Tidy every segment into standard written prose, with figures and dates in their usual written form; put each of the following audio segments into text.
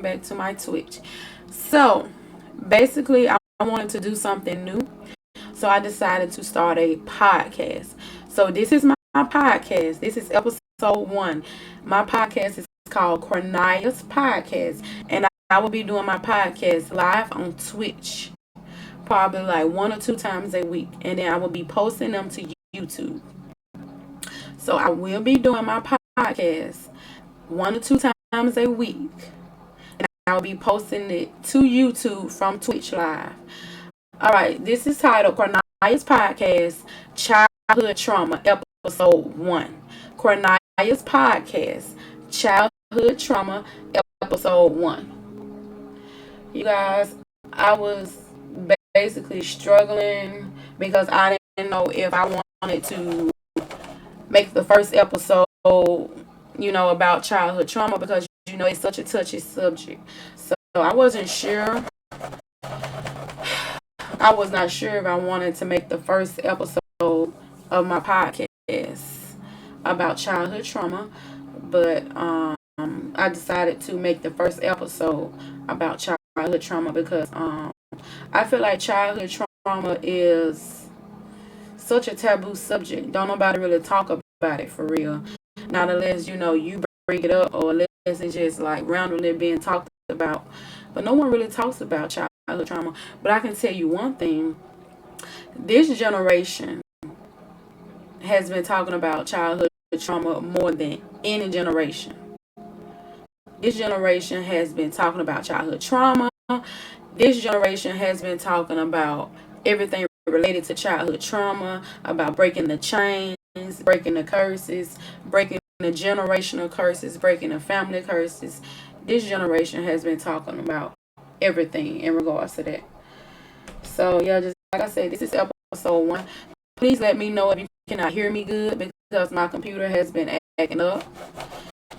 back to my Twitch. So basically, I wanted to do something new, so I decided to start a podcast. So this is my podcast. This is episode 1. My podcast is called Corniya's Podcast, and I will be doing my podcast live on Twitch, probably like 1 or 2 times a week, and then I will be posting them to YouTube. So I will be doing my podcast 1 or 2 times a week. I'll be posting it to YouTube from Twitch Live. Alright, this is titled Corniya's Podcast, Childhood Trauma, Episode 1. Corniya's Podcast, Childhood Trauma, Episode 1. You guys, I was basically struggling because I didn't know if I wanted to make the first episode, about childhood trauma, because it's such a touchy subject. So I wasn't sure. I was not sure if I wanted to make the first episode of my podcast about childhood trauma, but I decided to make the first episode about childhood trauma because I feel like childhood trauma is such a taboo subject. Don't nobody really talk about it for real. Not unless you bring it up, or unless it's just like randomly being talked about. But no one really talks about childhood trauma. But I can tell you one thing: this generation has been talking about childhood trauma more than any generation. This generation has been talking about childhood trauma. This generation has been talking about everything related to childhood trauma, about breaking the chains, breaking the curses, breaking the generational curses, breaking the family curses. This generation has been talking about everything in regards to that. So yeah, just like I said, this is episode 1. Please let me know if you cannot hear me good, because my computer has been acting up,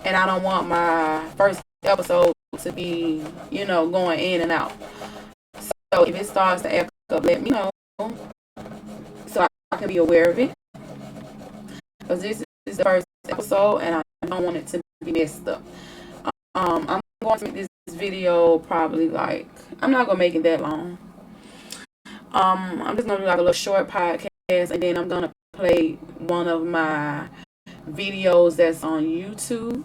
and I don't want my first episode to be, going in and out. So if it starts to act up, let me know so I can be aware of it, because this is the first episode and I don't want it to be messed up. I'm going to make this video probably I'm not going to make it that long. I'm just going to do like a little short podcast, and then I'm going to play one of my videos that's on YouTube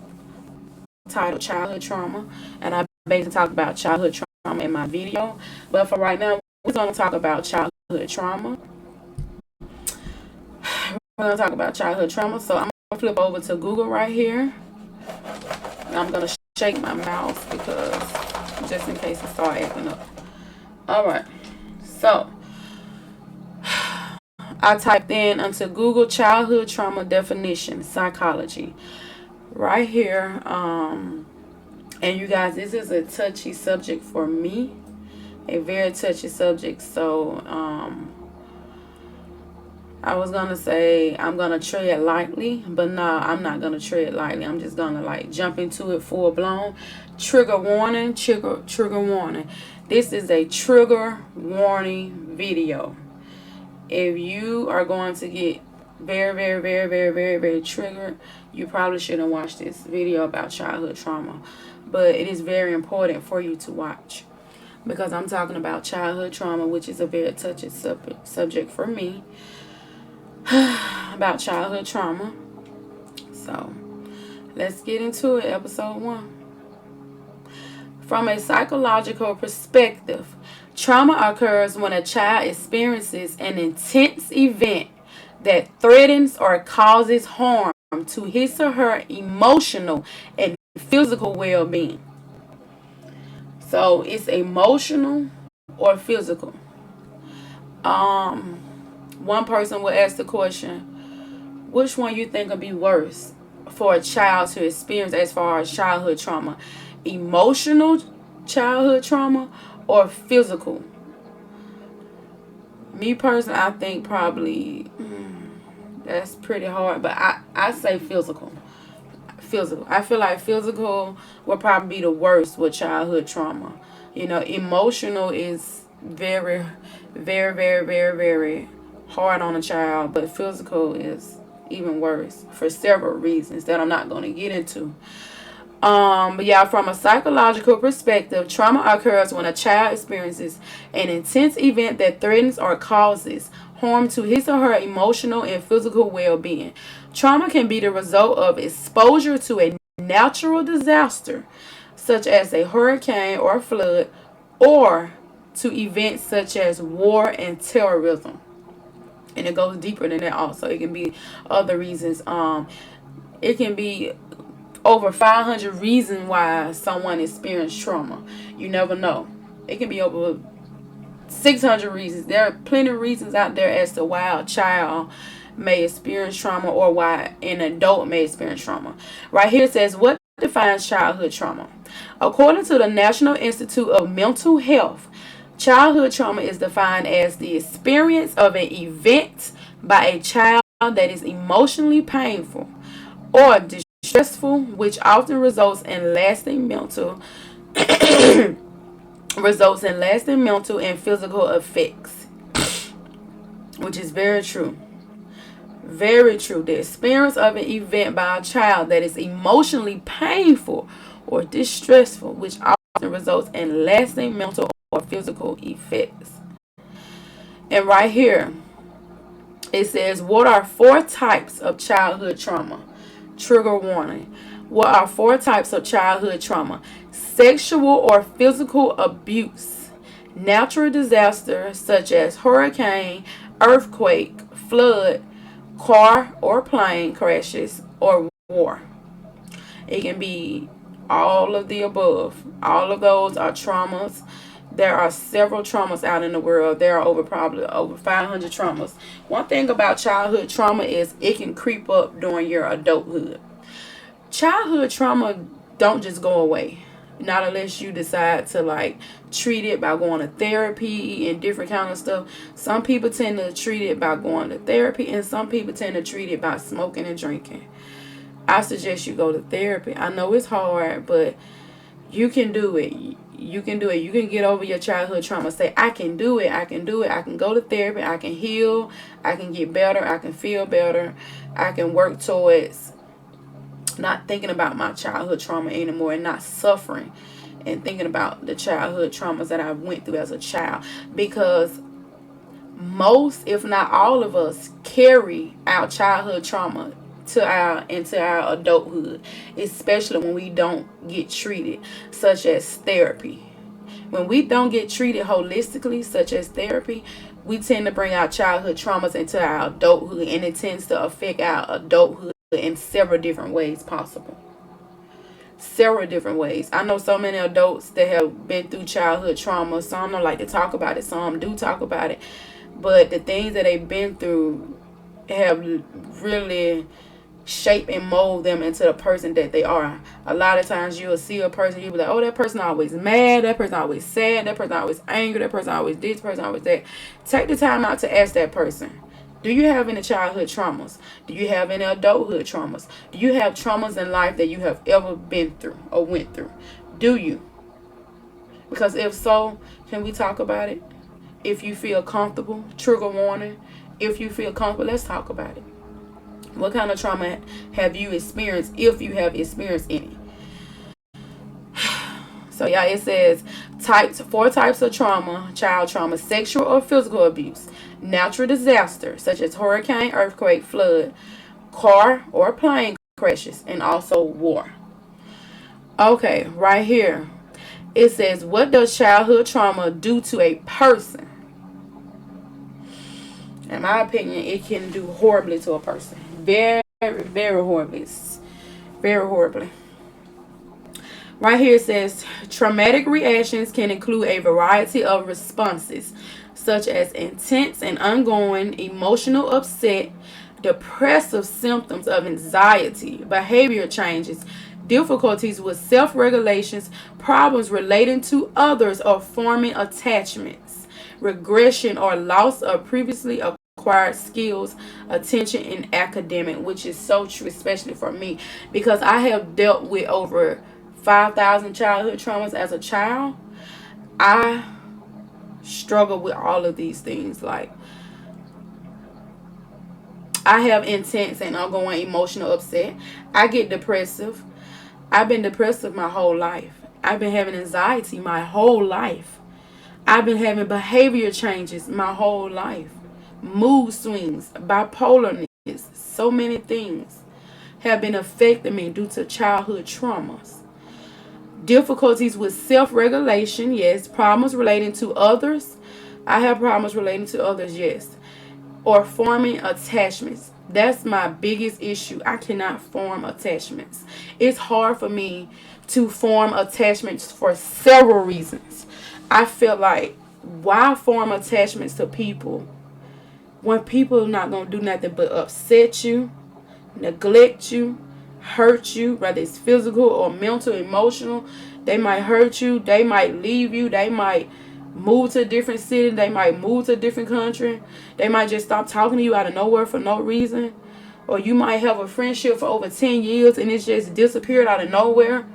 titled Childhood Trauma, and I basically talk about childhood trauma in my video. But for right now, we're going to talk about childhood trauma. We're going to talk about childhood trauma. So I'm going to flip over to Google right here. And I'm going to shake my mouse because just in case it starts acting up. Alright. So I typed in onto Google childhood trauma definition, psychology. Right here. And you guys, this is a touchy subject for me. A very touchy subject. So I was gonna say I'm gonna tread lightly, but no, I'm not gonna tread lightly. I'm just gonna jump into it full blown. Trigger warning, trigger warning. This is a trigger warning video. If you are going to get very, very, very, very, very, very triggered, you probably shouldn't watch this video about childhood trauma. But it is very important for you to watch, because I'm talking about childhood trauma, which is a very touchy subject for me. About childhood trauma. So let's get into it. Episode 1. From a psychological perspective, trauma occurs when a child experiences an intense event that threatens or causes harm to his or her emotional and physical well-being. So it's emotional or physical. One person will ask the question, which one you think would be worse for a child to experience as far as childhood trauma? Emotional childhood trauma or physical? Me personally, I think probably that's pretty hard, but I say physical. I feel like physical will probably be the worst with childhood trauma. Emotional is very, very, very, very, very hard on a child, but physical is even worse for several reasons that I'm not going to get into. But yeah, from a psychological perspective, trauma occurs when a child experiences an intense event that threatens or causes harm to his or her emotional and physical well-being. Trauma can be the result of exposure to a natural disaster, such as a hurricane or flood, or to events such as war and terrorism. And it goes deeper than that also. It can be other reasons. It can be over 500 reasons why someone experienced trauma. You never know. It can be over 600 reasons. There are plenty of reasons out there as to why a child may experience trauma or why an adult may experience trauma. Right here it says, what defines childhood trauma? According to the National Institute of Mental Health, childhood trauma is defined as the experience of an event by a child that is emotionally painful or distressful, which often results in lasting mental and physical effects, which is very true. Very true. The experience of an event by a child that is emotionally painful or distressful, which often results in lasting mental or physical effects. And right here, it says, what are 4 types of childhood trauma? Trigger warning. What are 4 types of childhood trauma? Sexual or physical abuse, natural disasters such as hurricane, earthquake, flood, car or plane crashes, or war. It can be all of the above. All of those are traumas. There are several traumas out in the world. There are probably over 500 traumas. One thing about childhood trauma is it can creep up during your adulthood. Childhood trauma don't just go away. Not unless you decide to treat it by going to therapy and different kind of stuff. Some people tend to treat it by going to therapy, and some people tend to treat it by smoking and drinking. I suggest you go to therapy. I know it's hard, but you can do it. You can do it. You can get over your childhood trauma. Say, I can do it. I can do it. I can go to therapy. I can heal. I can get better. I can feel better. I can work towards not thinking about my childhood trauma anymore and not suffering and thinking about the childhood traumas that I went through as a child. Because most, if not all of us, carry our childhood trauma into our adulthood, especially when we don't get treated, such as therapy. When we don't get treated holistically, such as therapy, we tend to bring our childhood traumas into our adulthood, and it tends to affect our adulthood in several different ways possible. Several different ways. I know so many adults that have been through childhood trauma. Some don't like to talk about it. Some do talk about it. But the things that they've been through have really shape and mold them into the person that they are. A lot of times you'll see a person, you'll be like, oh, that person always mad, that person always sad, that person always angry, that person always this, person always that. Take the time out to ask that person, do you have any childhood traumas? Do you have any adulthood traumas? Do you have traumas in life that you have ever been through or went through? Do you? Because if so, can we talk about it? If you feel comfortable, trigger warning. If you feel comfortable, let's talk about it. What kind of trauma have you experienced, if you have experienced any? So yeah, it says 4 types of trauma, child trauma: sexual or physical abuse, natural disasters such as hurricane, earthquake, flood, car or plane crashes, and also war. Okay, right here it says, what does childhood trauma do to a person? In my opinion, it can do horribly to a person. Very, very horribly. Very horribly. Right here it says, traumatic reactions can include a variety of responses, such as intense and ongoing emotional upset, depressive symptoms of anxiety, behavior changes, difficulties with self-regulations, problems relating to others or forming attachments, regression or loss of previously acquired skills, attention in academic, which is so true, especially for me, because I have dealt with over 5,000 childhood traumas as a child. I struggle with all of these things. Like, I have intense and ongoing emotional upset. I get depressive. I've been depressive my whole life. I've been having anxiety my whole life. I've been having behavior changes my whole life. Mood swings, bipolarness, so many things have been affecting me due to childhood traumas. Difficulties with self-regulation, yes. Problems relating to others. I have problems relating to others, yes. Or forming attachments. That's my biggest issue. I cannot form attachments. It's hard for me to form attachments for several reasons. I feel like, why form attachments to people when people are not going to do nothing but upset you, neglect you, hurt you, whether it's physical or mental, emotional. They might hurt you. They might leave you. They might move to a different city. They might move to a different country. They might just stop talking to you out of nowhere for no reason. Or you might have a friendship for over 10 years and it's just disappeared out of nowhere.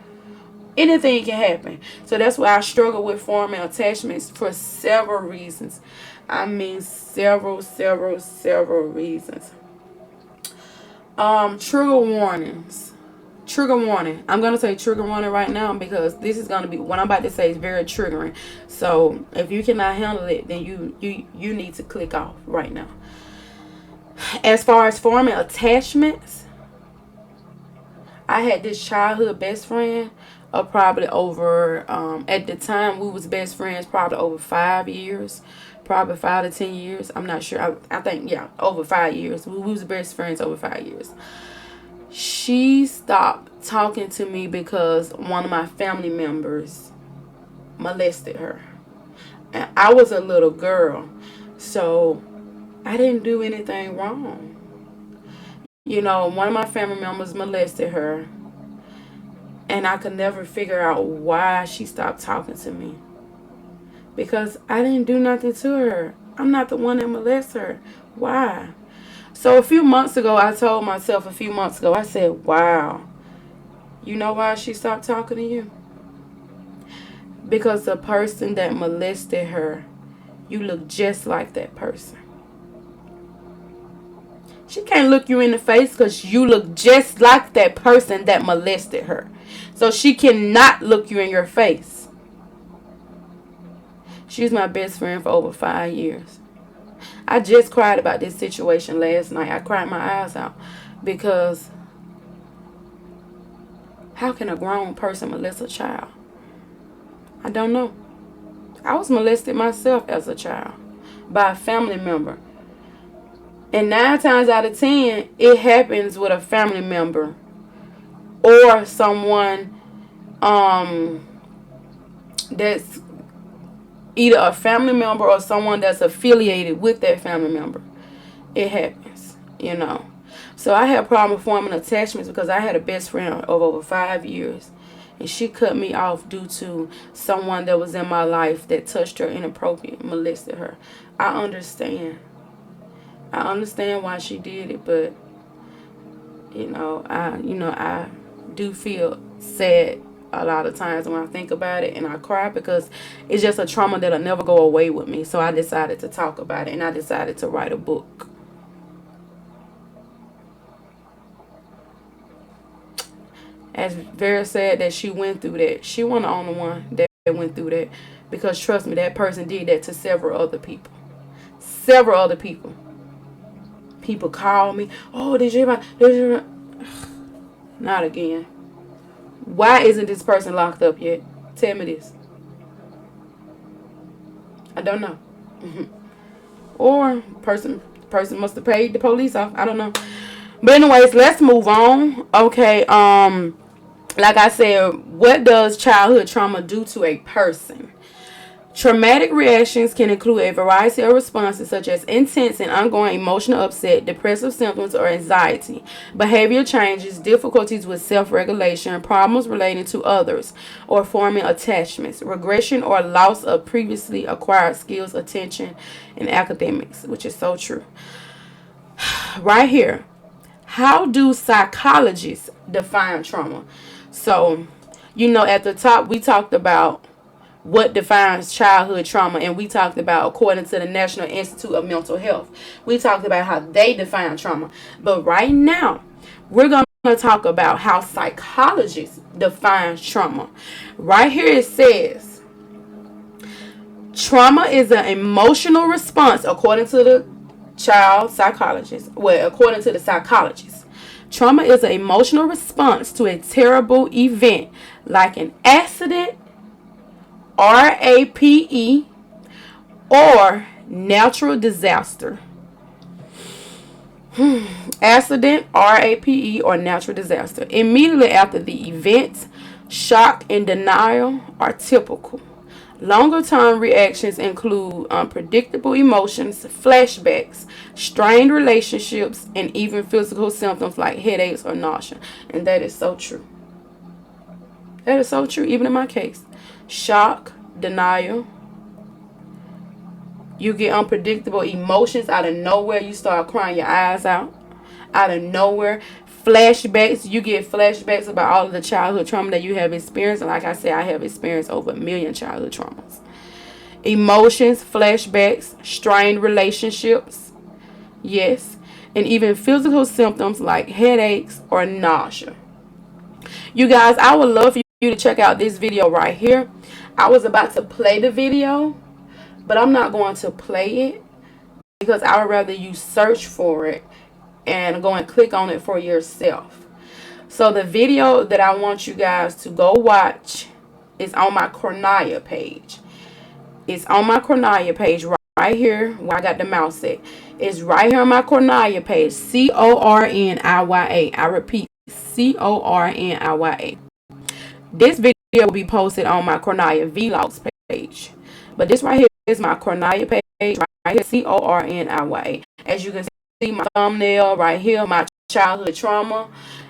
Anything can happen. So that's why I struggle with forming attachments for several reasons. I mean several reasons. Trigger warnings. Trigger warning. I'm going to say trigger warning right now because this is going to be, what I'm about to say is very triggering. So if you cannot handle it, then you need to click off right now. As far as forming attachments, I had this childhood best friend of probably over, at the time we was best friends, probably over 5 years. Probably 5 to 10 years. I'm not sure. I think, yeah, over 5 years. We was best friends over 5 years. She stopped talking to me because one of my family members molested her. And I was a little girl. So I didn't do anything wrong. You know, one of my family members molested her. And I could never figure out why she stopped talking to me. Because I didn't do nothing to her. I'm not the one that molested her. Why? So a few months ago, I told myself I said, wow. You know why she stopped talking to you? Because the person that molested her, you look just like that person. She can't look you in the face because you look just like that person that molested her. So she cannot look you in your face. She was my best friend for over 5 years. I just cried about this situation last night. I cried my eyes out because how can a grown person molest a child? I don't know. I was molested myself as a child by a family member. And 9 times out of 10, it happens with a family member or someone that's either a family member or someone that's affiliated with that family member. It happens, you know. So I had a problem forming attachments because I had a best friend of over 5 years. And she cut me off due to someone that was in my life that touched her inappropriately, molested her. I understand. I understand why she did it, but I do feel sad a lot of times when I think about it, and I cry because it's just a trauma that'll never go away with me. So I decided to talk about it, and I decided to write a book. It's very sad that she went through that. She wasn't the only one that went through that, because trust me, that person did that to several other people. Several other people. People call me, oh, did you not again. Why isn't this person locked up yet? Tell me this. I don't know. Or person must have paid the police off. I don't know. But anyways, let's move on. Okay, like I said, what does childhood trauma do to a person? Traumatic reactions can include a variety of responses such as intense and ongoing emotional upset, depressive symptoms, or anxiety, behavior changes, difficulties with self-regulation, problems relating to others, or forming attachments, regression or loss of previously acquired skills, attention, and academics, which is so true. Right here, how do psychologists define trauma? So, at the top we talked about what defines childhood trauma, and we talked about, according to the National Institute of Mental Health, we talked about how they define trauma. But right now, we're going to talk about how psychologists define trauma. Right here it says, trauma is an emotional response, according to the child psychologist. Well, according to the psychologist, trauma is an emotional response to a terrible event like an accident, RAPE, or natural disaster. Accident, RAPE, or natural disaster. Immediately after the event, shock and denial are typical. Longer term reactions include unpredictable emotions, flashbacks, strained relationships, and even physical symptoms like headaches or nausea. And that is so true. That is so true, even in my case. Shock, denial. You get unpredictable emotions out of nowhere. You start crying your eyes out of nowhere. Flashbacks. You get flashbacks about all of the childhood trauma that you have experienced. And like I said, I have experienced over 1 million childhood traumas. Emotions, flashbacks, strained relationships. Yes. And even physical symptoms like headaches or nausea. You guys, I would love for you to check out this video right here. I was about to play the video, but I'm not going to play it because I would rather you search for it and go and click on it for yourself. So the video that I want you guys to go watch is on my Corniya page. It's on my Corniya page right here where I got the mouse at. It's right here on my Corniya page. CORNIYA. I repeat, CORNIYA. This video will be posted on my Corniya Vlogs page. But this right here is my Corniya page right here, CORNIYA. As you can see my thumbnail right here, my childhood trauma.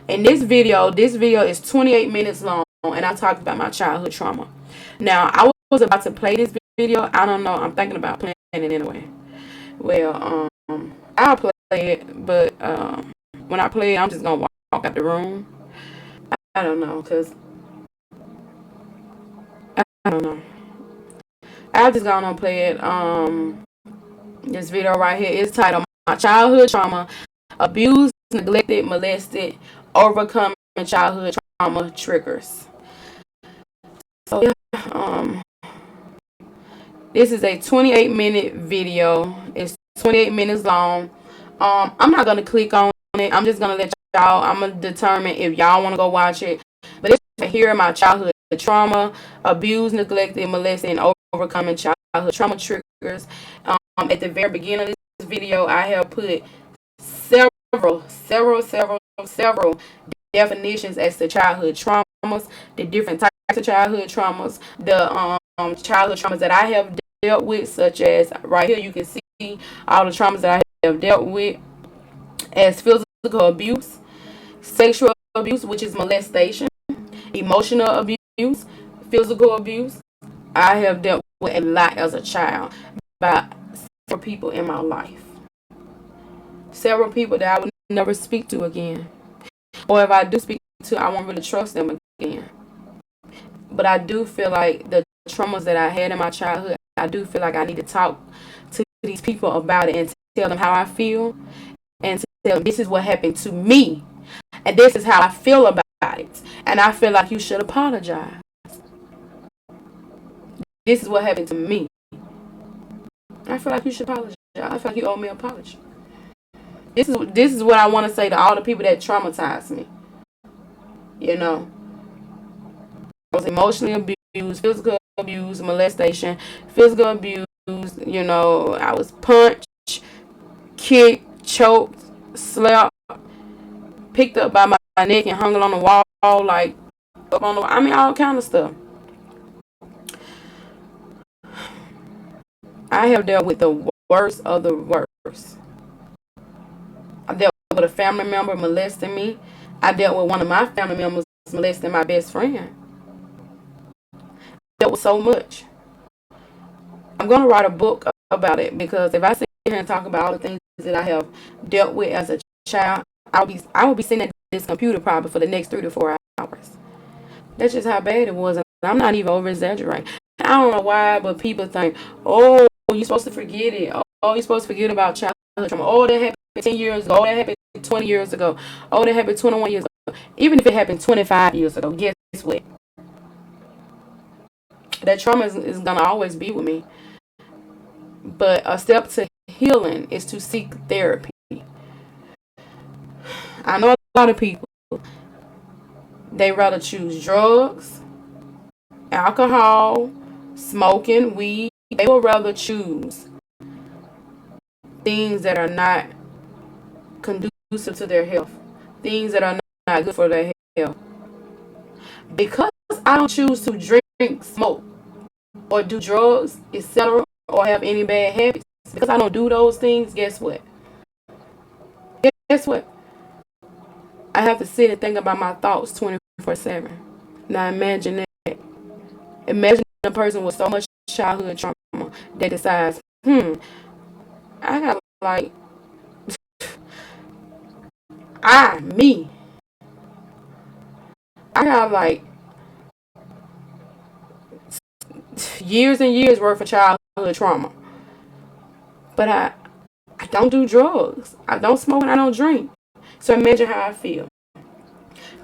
And this video is 28 minutes long, and I talked about my childhood trauma. Now, I was about to play this video. I don't know. I'm thinking about playing it anyway. Well, I'll play it, but when I play it, I'm just going to walk out the room. I don't know, because I don't know. I'll just go on and play it. This video right here is titled My Childhood Trauma, Abused, Neglected, Molested, Overcoming Childhood Trauma Triggers. So yeah, this is a 28-minute video. It's 28 minutes long. I'm not going to click on it. I'm just going to let y'all, I'm going to determine if y'all want to go watch it. But it's right here, my childhood trauma, abused, neglected, molested, and overcoming childhood trauma triggers. At the very beginning of this video, I have put several definitions as to childhood traumas, the different types of childhood traumas, the childhood traumas that I have dealt with, such as right here you can see all the traumas that I have dealt with, as physical abuse, sexual abuse, which is molestation, emotional abuse, physical abuse. I have dealt with a lot as a child by several people in my life. Several people that I would never speak to again. Or if I do speak to, I won't really trust them again. But I do feel like the traumas that I had in my childhood, I do feel like I need to talk to these people about it and tell them how I feel. And to tell them this is what happened to me. And this is how I feel about it. And I feel like you should apologize. This is what happened to me. I feel like you should apologize. I feel like you owe me an apology. This is what I want to say to all the people that traumatized me. You know, I was emotionally abused, physical abuse, molestation, physical abuse. You know, I was punched, kicked, choked, slapped, picked up by my neck and hung it on the wall, like up on the. I mean, all kind of stuff. I have dealt with the worst of the worst. I dealt with a family member molesting me. I dealt with one of my family members molesting my best friend. I dealt with so much. I'm going to write a book about it, because if I sit here and talk about all the things that I have dealt with as a child, I will be sitting at this computer probably for the next 3 to 4 hours. That's just how bad it was. And I'm not even over exaggerating. I don't know why, but people think, oh, you're supposed to forget it. Oh, you're supposed to forget about childhood trauma. Oh, that happened 10 years ago. Oh, that happened 20 years ago. Oh, that happened 21 years even if it happened 25 years ago, guess what? That trauma is going to always be with me. But a step to healing is to seek therapy. I know a lot of people, they rather choose drugs, alcohol, smoking, weed. They will rather choose things that are not conducive to their health, things that are not good for their health. Because I don't choose to drink, smoke, or do drugs, etc., or have any bad habits, because I don't do those things, guess what? Guess what? I have to sit and think about my thoughts 24/7. Now imagine that. Imagine a person with so much childhood trauma that decides, I got like, me. I got like years and years worth of childhood trauma. But I don't do drugs. I don't smoke and I don't drink. So imagine how I feel.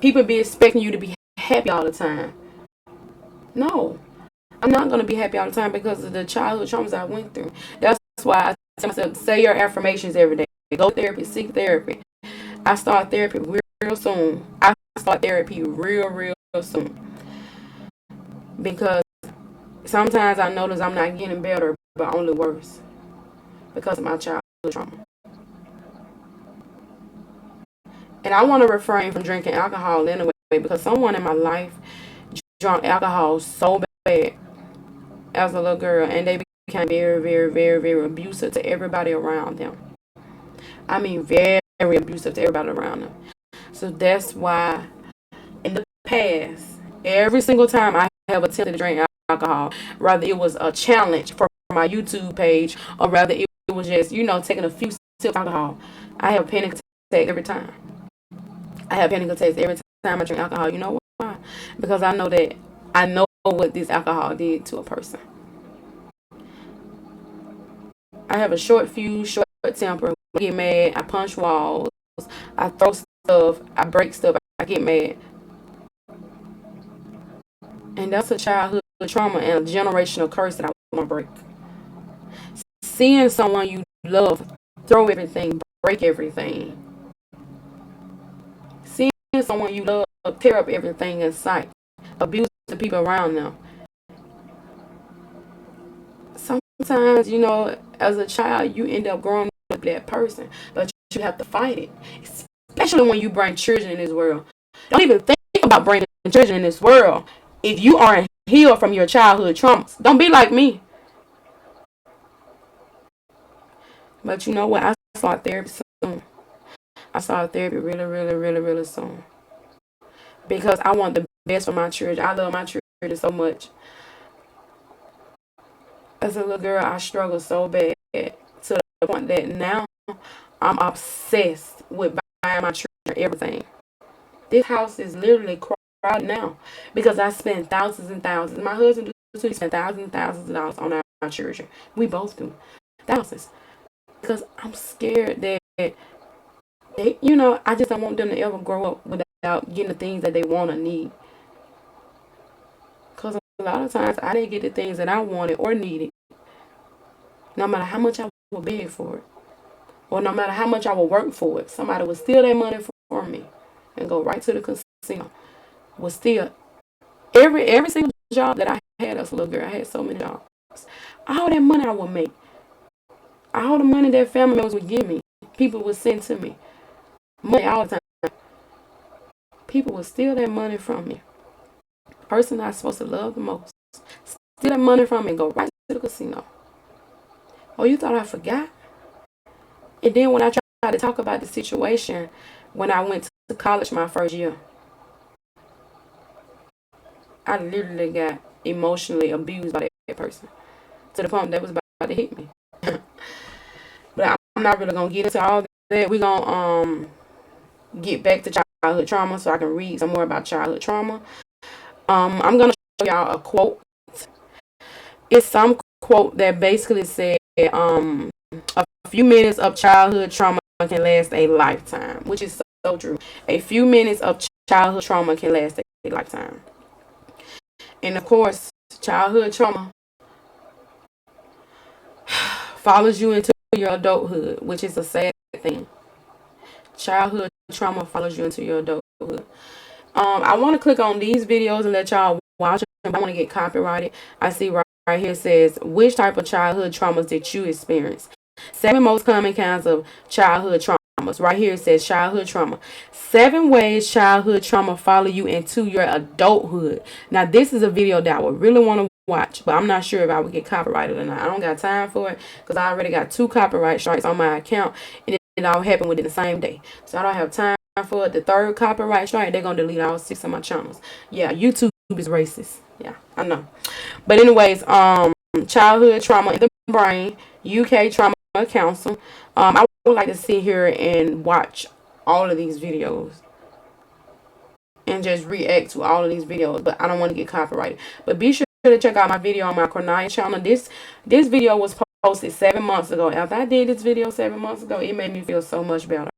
People be expecting you to be happy all the time. No. I'm not going to be happy all the time because of the childhood traumas I went through. That's why I tell myself, say your affirmations every day. Go to therapy, seek therapy. I start therapy real soon. I start therapy real soon. Because sometimes I notice I'm not getting better, but only worse. Because of my childhood trauma. And I want to refrain from drinking alcohol anyway, because someone in my life drank alcohol so bad as a little girl, and they became very abusive to everybody around them. I mean, very abusive to everybody around them. So that's why in the past, every single time I have attempted to drink alcohol, rather it was a challenge for my YouTube page, or rather it was just, taking a few sips of alcohol, I have panic attacks every time. I have panic attacks every time I drink alcohol. You know why? Because I know what this alcohol did to a person. I have a short fuse, short temper. I get mad. I punch walls. I throw stuff. I break stuff. I get mad. And that's a childhood trauma and a generational curse that I want to break. Seeing someone you love throw everything, break everything. Seeing someone you love tear up everything in sight. Abuse the people around them. Sometimes, as a child, you end up growing up with that person, but you have to fight it. Especially when you bring children in this world. Don't even think about bringing children in this world if you aren't healed from your childhood traumas. Don't be like me. But you know what? I start therapy soon. I start therapy really soon. Because I want the best for my children. I love my children so much. As a little girl, I struggled so bad to the point that now I'm obsessed with buying my children everything. This house is literally crowded now because I spend thousands and thousands. My husband too. He spend thousands and thousands of dollars on our children. We both do. Thousands. Because I'm scared that they, I just don't want them to ever grow up without getting the things that they want or need. Because a lot of times I didn't get the things that I wanted or needed. No matter how much I would beg for it. Or no matter how much I would work for it. Somebody would steal that money from me and go right to the casino. Would steal every single job that I had as a little girl. I had so many jobs. All that money I would make. All the money that family members would give me. People would send to me. Money all the time. People would steal that money from me. The person I'm supposed to love the most. Steal that money from me and go right to the casino. Oh, you thought I forgot? And then when I tried to talk about the situation when I went to college my first year, I literally got emotionally abused by that person. To the point that was about to hit me. But I'm not really going to get into all that. We're going to get back to childhood trauma so I can read some more about childhood trauma. I'm going to show y'all a quote. It's some quote that basically said, a few minutes of childhood trauma can last a lifetime, which is so true. A few minutes of childhood trauma can last a lifetime. And of course, childhood trauma follows you into your adulthood, which is a sad thing. Childhood trauma follows you into your adulthood. I want to click on these videos and let y'all watch them. I want to get copyrighted. I see right here says, which type of childhood traumas did you experience? 7 most common kinds of childhood traumas. Right here it says childhood trauma. 7 ways childhood trauma follow you into your adulthood. Now this is a video that I would really want to watch, but I'm not sure if I would get copyrighted or not. I don't got time for it because I already got 2 copyright strikes on my account, and it all happened within the same day. So I don't have time for it. The 3rd copyright strike, they're gonna delete all 6 of my channels. Yeah, YouTube is racist. Yeah, I know. But anyways, childhood trauma in the brain, UK Trauma Council. I would like to sit here and watch all of these videos and just react to all of these videos, but I don't want to get copyrighted. But be sure to check out my video on my Corniya channel. This video was posted 7 months ago. After I did this video 7 months ago, it made me feel so much better.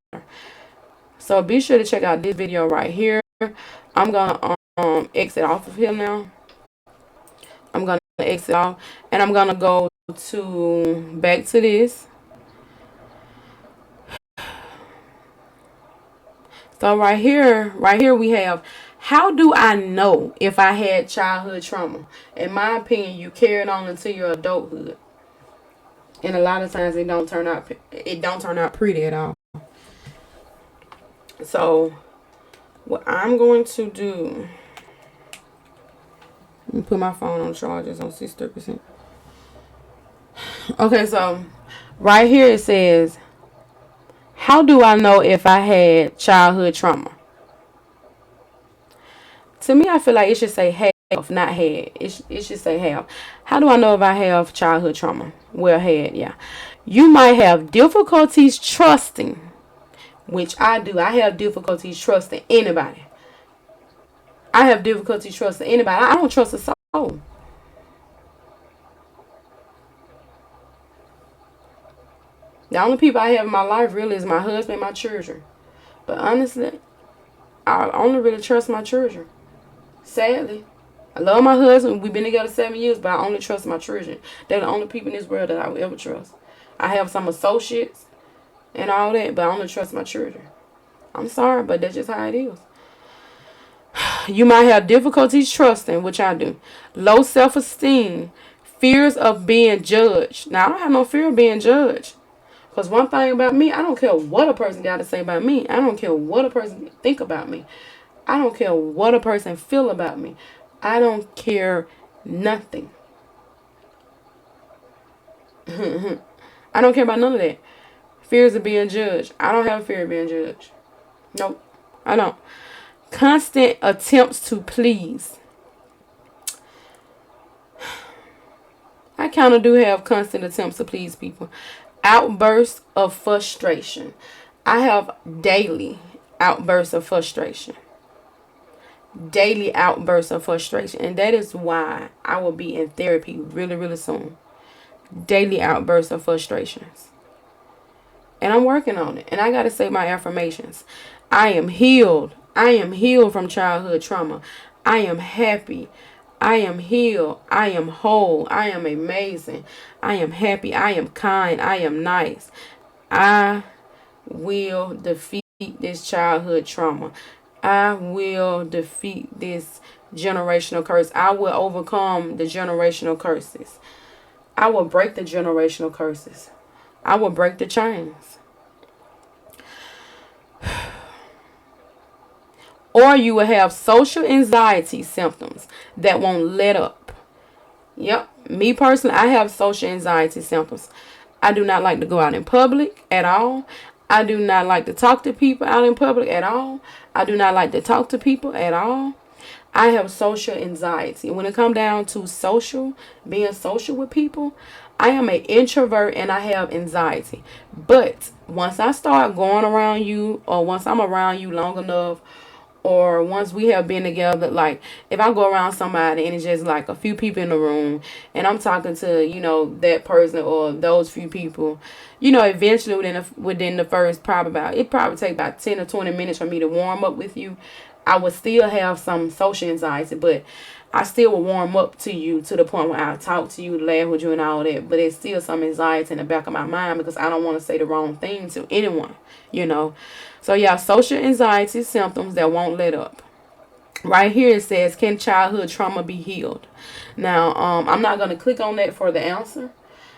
So be sure to check out this video right here. I'm gonna exit off of here now. I'm gonna exit off, and I'm gonna go to back to this. So right here we have, how do I know if I had childhood trauma? In my opinion, you carry it on into your adulthood, and a lot of times it don't turn out pretty at all. So what I'm going to do, let me put my phone on charges on 63%. Okay, so right here it says, how do I know if I had childhood trauma? To me, I feel like it should say have, not had. It should say have. How do I know if I have childhood trauma? Well, had, yeah. You might have difficulties trusting, which I do. I have difficulties trusting anybody. I have difficulty trusting anybody. I don't trust a soul. The only people I have in my life really is my husband and my children. But honestly, I only really trust my children. Sadly. I love my husband. We've been together 7 years, but I only trust my children. They're the only people in this world that I will ever trust. I have some associates and all that, but I only trust my children. I'm sorry, but that's just how it is. You might have difficulties trusting, which I do. Low self-esteem. Fears of being judged. Now, I don't have no fear of being judged. Because one thing about me, I don't care what a person got to say about me. I don't care what a person think about me. I don't care what a person feel about me. I don't care nothing. I don't care about none of that. Fears of being judged. I don't have a fear of being judged. Nope, I don't. Constant attempts to please. I kind of do have constant attempts to please people. Outbursts of frustration. I have daily outbursts of frustration. Daily outbursts of frustration. And that is why I will be in therapy really, really soon. Daily outbursts of frustrations. And I'm working on it. And I got to say my affirmations. I am healed. I am healed from childhood trauma. I am happy. I am healed. I am whole. I am amazing. I am happy. I am kind. I am nice. I will defeat this childhood trauma. I will defeat this generational curse. I will overcome the generational curses. I will break the generational curses. I will break the chains. Or you will have social anxiety symptoms that won't let up. Yep. Me personally, I have social anxiety symptoms. I do not like to go out in public at all. I do not like to talk to people out in public at all. I do not like to talk to people at all. I have social anxiety. When it comes down to being social with people, I am an introvert and I have anxiety. But once I start going around you, or once I'm around you long enough, or once we have been together, like if I go around somebody and it's just like a few people in the room and I'm talking to, that person or those few people, eventually within the first it probably take about 10 or 20 minutes for me to warm up with you. I would still have some social anxiety, but I still will warm up to you to the point where I talk to you, laugh with you and all that. But it's still some anxiety in the back of my mind because I don't want to say the wrong thing to anyone, you know. So yeah, social anxiety symptoms that won't let up. Right here it says, can childhood trauma be healed? Now, I'm not going to click on that for the answer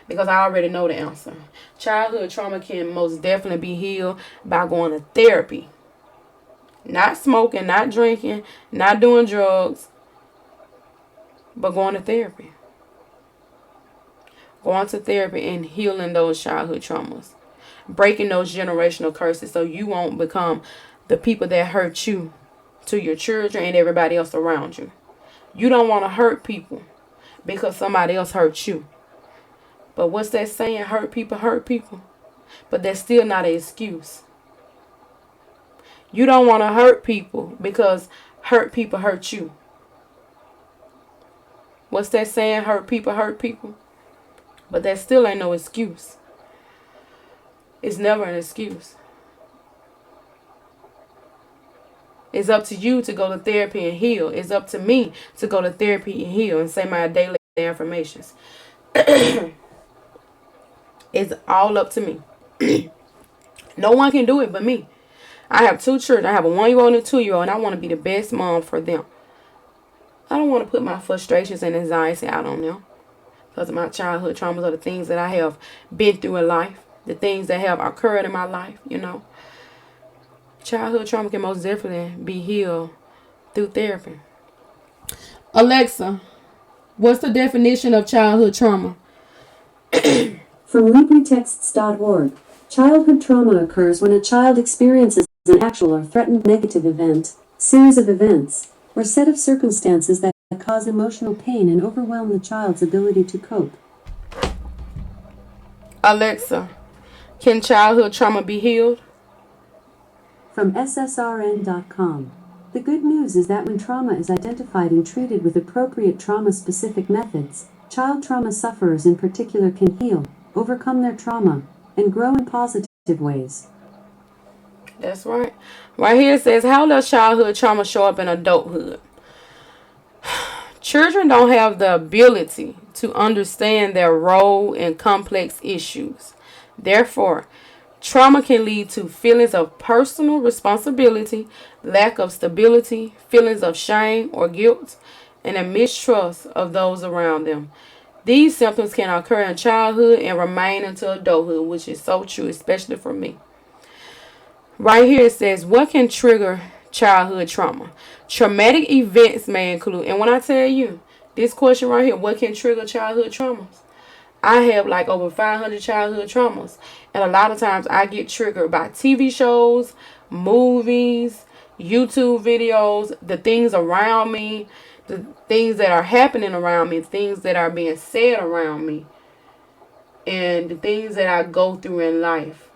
because I already know the answer. Childhood trauma can most definitely be healed by going to therapy. Not smoking, not drinking, not doing drugs, but going to therapy. Going to therapy and healing those childhood traumas. Breaking those generational curses so you won't become the people that hurt you to your children and everybody else around you. You don't want to hurt people because somebody else hurt you. But what's that saying? Hurt people hurt people. But that's still not an excuse. You don't want to hurt people because hurt people hurt you. What's that saying? Hurt people hurt people. But that still ain't no excuse. It's never an excuse. It's up to you to go to therapy and heal. It's up to me to go to therapy and heal and say my daily affirmations. It's all up to me. No one can do it but me. I have 2 children. I have a 1-year-old and a 2-year-old, and I want to be the best mom for them. I don't want to put my frustrations and anxiety out on them because of my childhood traumas or the things that I have been through in life, the things that have occurred in my life, you know. Childhood trauma can most definitely be healed through therapy. Alexa, what's the definition of childhood trauma? From LibriTexts.org, childhood trauma occurs when a child experiences an actual or threatened negative event, series of events, or set of circumstances that cause emotional pain and overwhelm the child's ability to cope. Alexa, can childhood trauma be healed? From SSRN.com. The good news is that when trauma is identified and treated with appropriate trauma-specific methods, child trauma sufferers in particular can heal, overcome their trauma, and grow in positive ways. That's right. Right here it says, how does childhood trauma show up in adulthood? Children don't have the ability to understand their role in complex issues. Therefore, trauma can lead to feelings of personal responsibility, lack of stability, feelings of shame or guilt, and a mistrust of those around them. These symptoms can occur in childhood and remain until adulthood, which is so true, especially for me. Right here it says, what can trigger childhood trauma? Traumatic events may include, and when I tell you, this question right here, what can trigger childhood traumas? I have like over 500 childhood traumas. And a lot of times I get triggered by TV shows, movies, YouTube videos, the things around me, the things that are happening around me, things that are being said around me, and the things that I go through in life,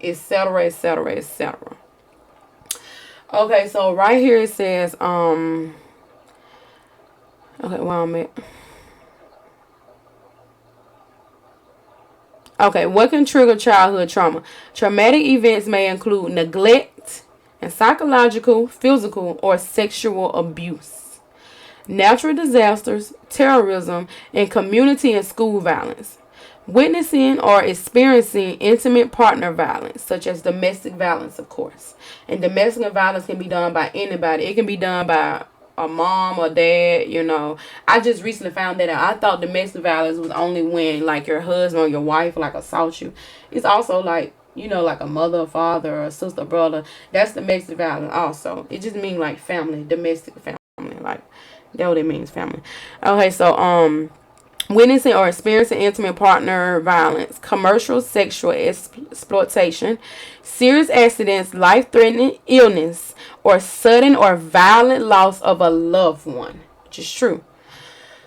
etc., etc., etc. Okay, so right here it says, okay, where I'm at. Okay, what can trigger childhood trauma? Traumatic events may include neglect and psychological, physical, or sexual abuse. Natural disasters, terrorism, and community and school violence. Witnessing or experiencing intimate partner violence, such as domestic violence, of course. And domestic violence can be done by anybody. It can be done by a mom or dad, you know. I just recently found that out. I thought domestic violence was only when, like, your husband or your wife, like, assault you. It's also, like, you know, like a mother, father, or a sister, brother. That's domestic violence also. It just means, like, family, domestic family. Like, that's what it means, family. Okay, so, witnessing or experiencing intimate partner violence, commercial sexual exploitation, serious accidents, life-threatening illness, or sudden or violent loss of a loved one, which is true.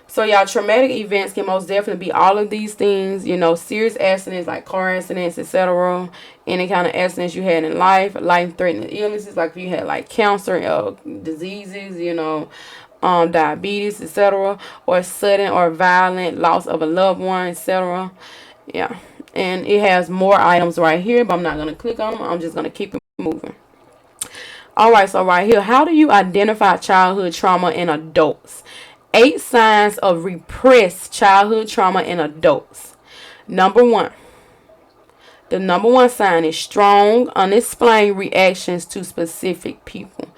So, y'all, traumatic events can most definitely be all of these things, you know, serious accidents like car accidents, etc., any kind of accidents you had in life, life-threatening illnesses, like if you had, like, cancer, diseases, you know, diabetes, etc., or sudden or violent loss of a loved one, etc. Yeah, and it has more items right here, but I'm not going to click on them. I'm just going to keep it moving. Alright, so right here, how do you identify childhood trauma in adults? 8 signs of repressed childhood trauma in adults. Number 1. The number 1 sign is strong, unexplained reactions to specific people.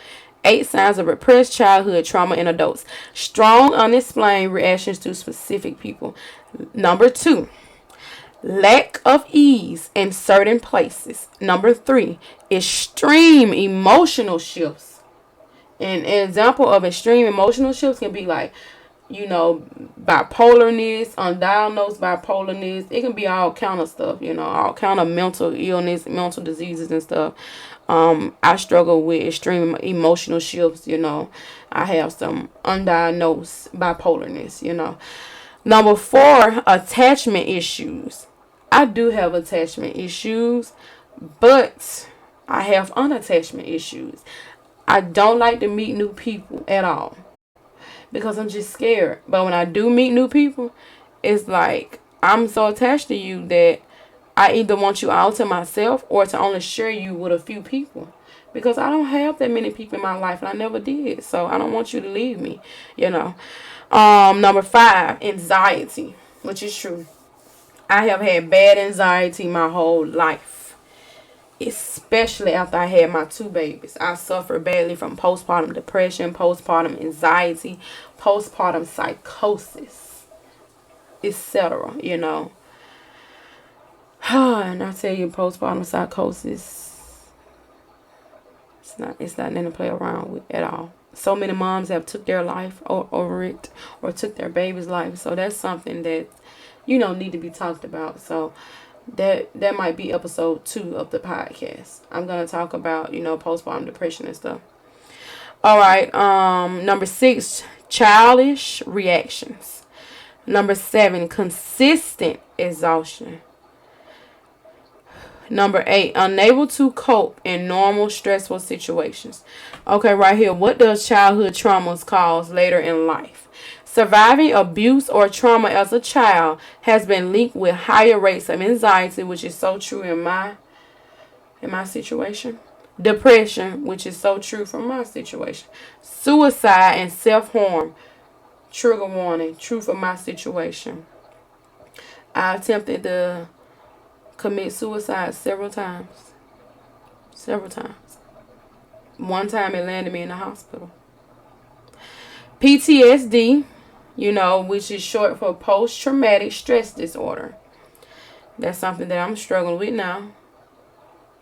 8 signs of repressed childhood trauma in adults. Strong, unexplained reactions to specific people. Number 2. Lack of ease in certain places. Number 3. Extreme emotional shifts. An example of extreme emotional shifts can be like, bipolarness, undiagnosed bipolarness. It can be all kind of stuff, all kind of mental illness, mental diseases and stuff. I struggle with extreme emotional shifts, I have some undiagnosed bipolarness. Number 4, attachment issues. I do have attachment issues, but I have unattachment issues. I don't like to meet new people at all because I'm just scared. But when I do meet new people, it's like I'm so attached to you that I either want you all to myself or to only share you with a few people, because I don't have that many people in my life and I never did. So I don't want you to leave me, Number 5, anxiety, which is true. I have had bad anxiety my whole life, especially after I had my 2 babies. I suffered badly from postpartum depression, postpartum anxiety, postpartum psychosis, etc. And I tell you, postpartum psychosis, it's not nothing to play around with at all. So many moms have took their life over it, or took their baby's life. So that's something that need to be talked about. So that might be episode 2 of the podcast. I'm gonna talk about postpartum depression and stuff. All right. Number 6, childish reactions. Number 7, consistent exhaustion. Number 8, unable to cope in normal stressful situations. Okay, right here. What does childhood traumas cause later in life? Surviving abuse or trauma as a child has been linked with higher rates of anxiety, which is so true in my situation. Depression, which is so true from my situation. Suicide and self-harm. Trigger warning, true for my situation. I attempted to commit suicide several times. One time it landed me in the hospital. PTSD, which is short for post-traumatic stress disorder. That's something that I'm struggling with now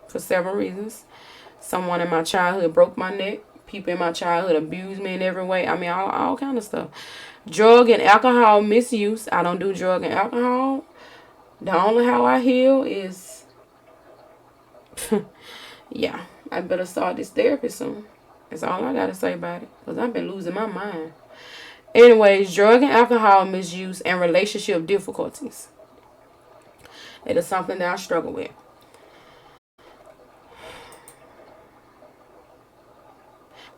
for several reasons. Someone in my childhood broke my neck. People in my childhood abused me in every way. I mean, all kind of stuff. Drug and alcohol misuse. I don't do drug and alcohol. The only how I heal is, yeah, I better start this therapy soon. That's all I got to say about it, because I've been losing my mind. Anyways, drug and alcohol misuse and relationship difficulties. It is something that I struggle with.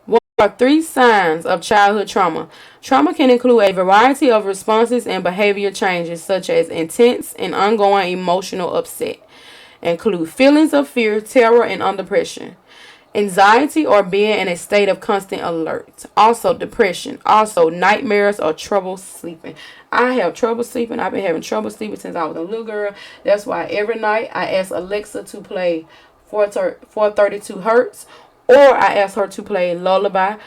What are 3 signs of childhood trauma? Trauma can include a variety of responses and behavior changes, such as intense and ongoing emotional upset. Include feelings of fear, terror, and under pressure. Anxiety or being in a state of constant alert. Also depression. Also nightmares or trouble sleeping. I have trouble sleeping. I've been having trouble sleeping since I was a little girl. That's why every night I ask Alexa to play 432 Hertz. Or I ask her to play lullaby.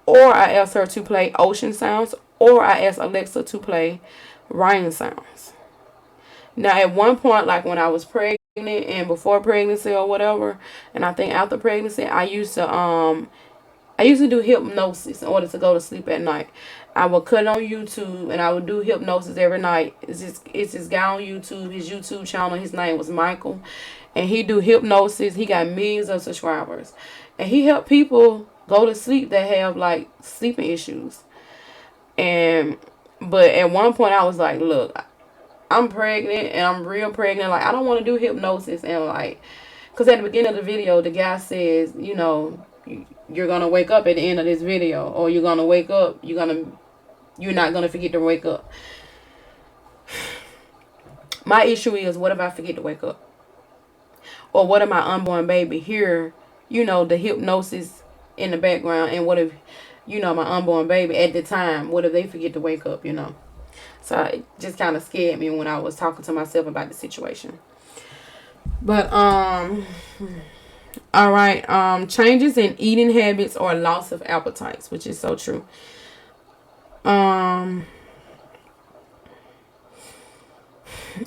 Or I ask her to play ocean sounds. Or I ask Alexa to play rain sounds. Now at one point, like when I was pregnant and before pregnancy or whatever, and I think after pregnancy, I used to do hypnosis in order to go to sleep at night. I would cut on YouTube and I would do hypnosis every night. It's this guy on YouTube, his YouTube channel, his name was Michael, and he do hypnosis. He got millions of subscribers, and he helped people go to sleep that have like sleeping issues. But at one point I was like, look, I'm pregnant and I'm real pregnant. Like, I don't want to do hypnosis. And like, because at the beginning of the video, the guy says, you're going to wake up at the end of this video, or you're going to wake up. You're not going to forget to wake up. My issue is, what if I forget to wake up? Or what if my unborn baby hear, the hypnosis in the background. And what if, you know, my unborn baby at the time, what if they forget to wake up, you know? So it just kind of scared me when I was talking to myself about the situation. But, all right. Changes in eating habits or loss of appetites, which is so true.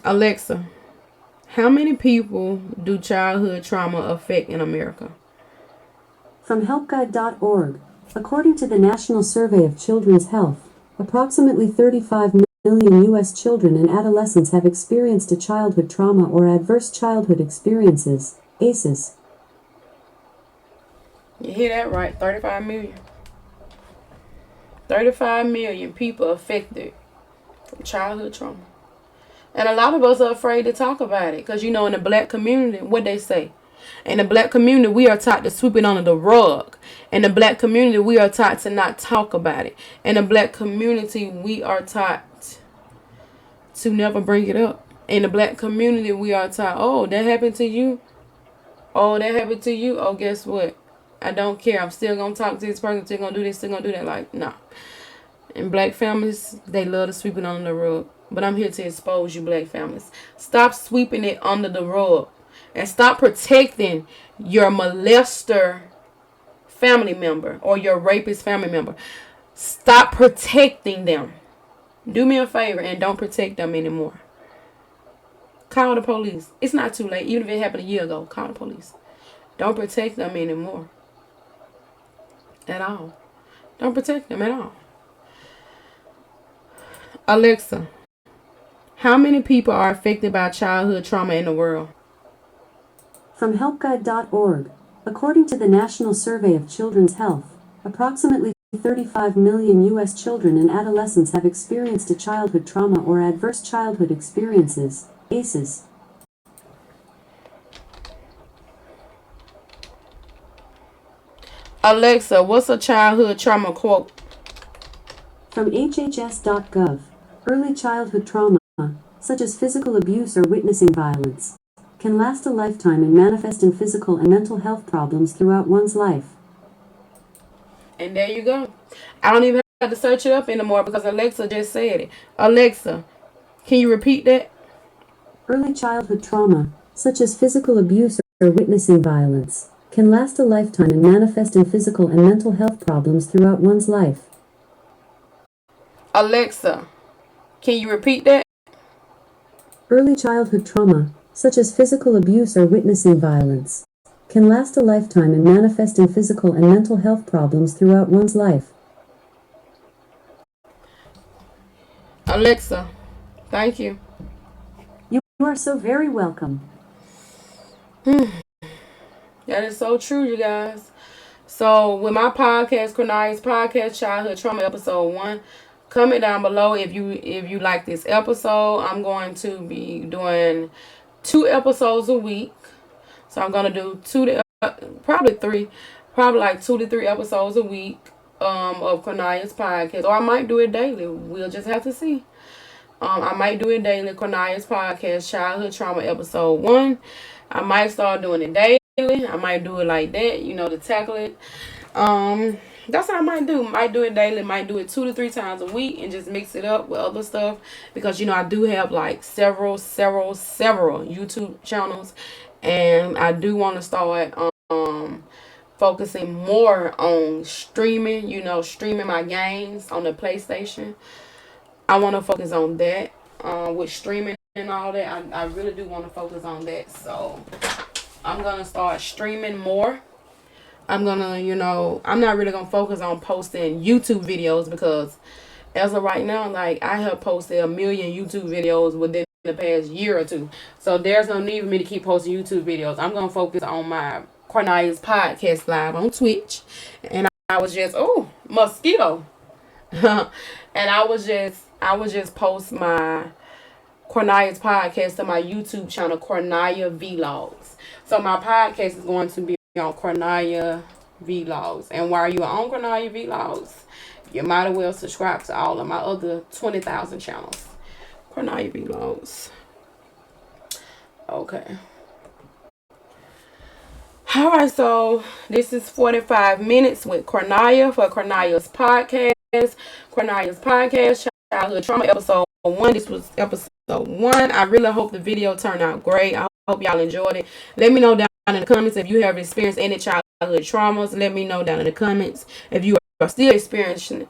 Alexa, how many people do childhood trauma affect in America? From helpguide.org, according to the National Survey of Children's Health, approximately 35 million U.S. children and adolescents have experienced a childhood trauma or adverse childhood experiences, ACEs. You hear that right? 35 million. 35 million people affected from childhood trauma. And a lot of us are afraid to talk about it. Because, you know, in the black community, what they say? In the black community, we are taught to sweep it under the rug. In the black community, we are taught to not talk about it. In the black community, we are taught to never bring it up. In the black community, we are taught, oh, that happened to you? Oh, that happened to you? Oh, guess what? I don't care. I'm still going to talk to this person. Still going to do this. Still going to do that. Like, nah. In black families, they love to sweep it under the rug. But I'm here to expose you, black families. Stop sweeping it under the rug. And stop protecting your molester family member or your rapist family member. Stop protecting them. Do me a favor and don't protect them anymore. Call the police. It's not too late. Even if it happened a year ago, call the police. Don't protect them anymore. At all. Don't protect them at all. Alexa, how many people are affected by childhood trauma in the world? From helpguide.org, according to the National Survey of Children's Health, approximately 35 million U.S. children and adolescents have experienced a childhood trauma or adverse childhood experiences, ACEs. Alexa, what's a childhood trauma quote? From hhs.gov, early childhood trauma, such as physical abuse or witnessing violence, can last a lifetime and manifest in physical and mental health problems throughout one's life. And there you go. I don't even have to search it up anymore because Alexa just said it. Alexa, can you repeat that? Early childhood trauma, such as physical abuse or witnessing violence, can last a lifetime and manifest in physical and mental health problems throughout one's life. Alexa, can you repeat that? Early childhood trauma, such as physical abuse or witnessing violence, can last a lifetime and manifest in physical and mental health problems throughout one's life. Alexa, thank you. You are so very welcome. That is so true, you guys. So with my podcast, Corniya's podcast, Childhood Trauma Episode 1, comment down below if you like this episode. I'm going to be doing 2 episodes a week. So I'm going to do probably like 2 to 3 episodes a week of Corniya's podcast. Or I might do it daily. We'll just have to see. I might do it daily, Corniya's podcast, Childhood Trauma Episode 1. I might start doing it daily. I might do it like that, you know, to tackle it. That's what I might do. Might do it daily. Might do it 2 to 3 times a week and just mix it up with other stuff. Because, you know, I do have like several YouTube channels. And I do want to start focusing more on streaming, you know, streaming my games on the PlayStation. I want to focus on that with streaming and all that. I really do want to focus on that. So I'm going to start streaming more. I'm going to, you know, I'm not really going to focus on posting YouTube videos because as of right now, like I have posted 1 million YouTube videos within the past year or 2. So there's no need for me to keep posting YouTube videos. I'm going to focus on my Corniya's podcast live on Twitch. And I was just, oh, mosquito. And I was just post my Corniya's podcast to my YouTube channel, Corniya Vlogs. So my podcast is going to be on Corniya Vlogs. And while you're on Corniya Vlogs, you might as well subscribe to all of my other 20,000 channels. Corniya Vlogs. Okay. All right, so this is 45 minutes with Corniya for Corniya's podcast. Corniya's podcast, Childhood Trauma, episode 1. This was episode 1. I really hope the video turned out great. I hope y'all enjoyed it. Let me know down in the comments if you have experienced any childhood traumas. Let me know down in the comments if you are still experiencing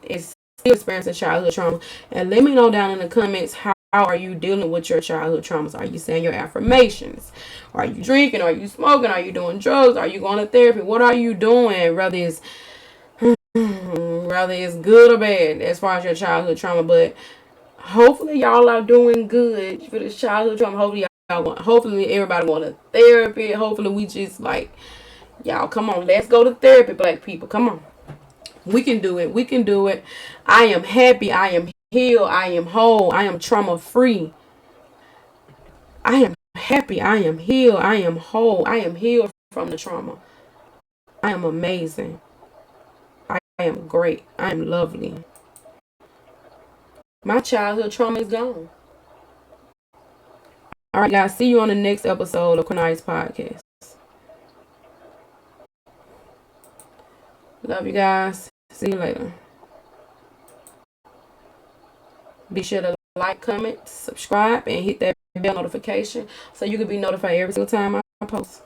childhood trauma. And let me know down in the comments how are you dealing with your childhood traumas? Are you saying your affirmations? Are you drinking? Are you smoking? Are you doing drugs? Are you going to therapy? What are you doing? Whether it's good or bad as far as your childhood trauma. But hopefully y'all are doing good for this childhood trauma. Hopefully everybody going to therapy. Hopefully we just like, y'all come on, let's go to therapy, black people. Come on. We can do it. We can do it. I am happy. I am healed. I am whole. I am trauma free. I am happy. I am healed. I am whole. I am healed from the trauma. I am amazing. I am great. I am lovely. My childhood trauma is gone. All right, guys. See you on the next episode of Corniya's podcast. Love you guys. See you later. Be sure to like, comment, subscribe, and hit that bell notification so you can be notified every single time I post.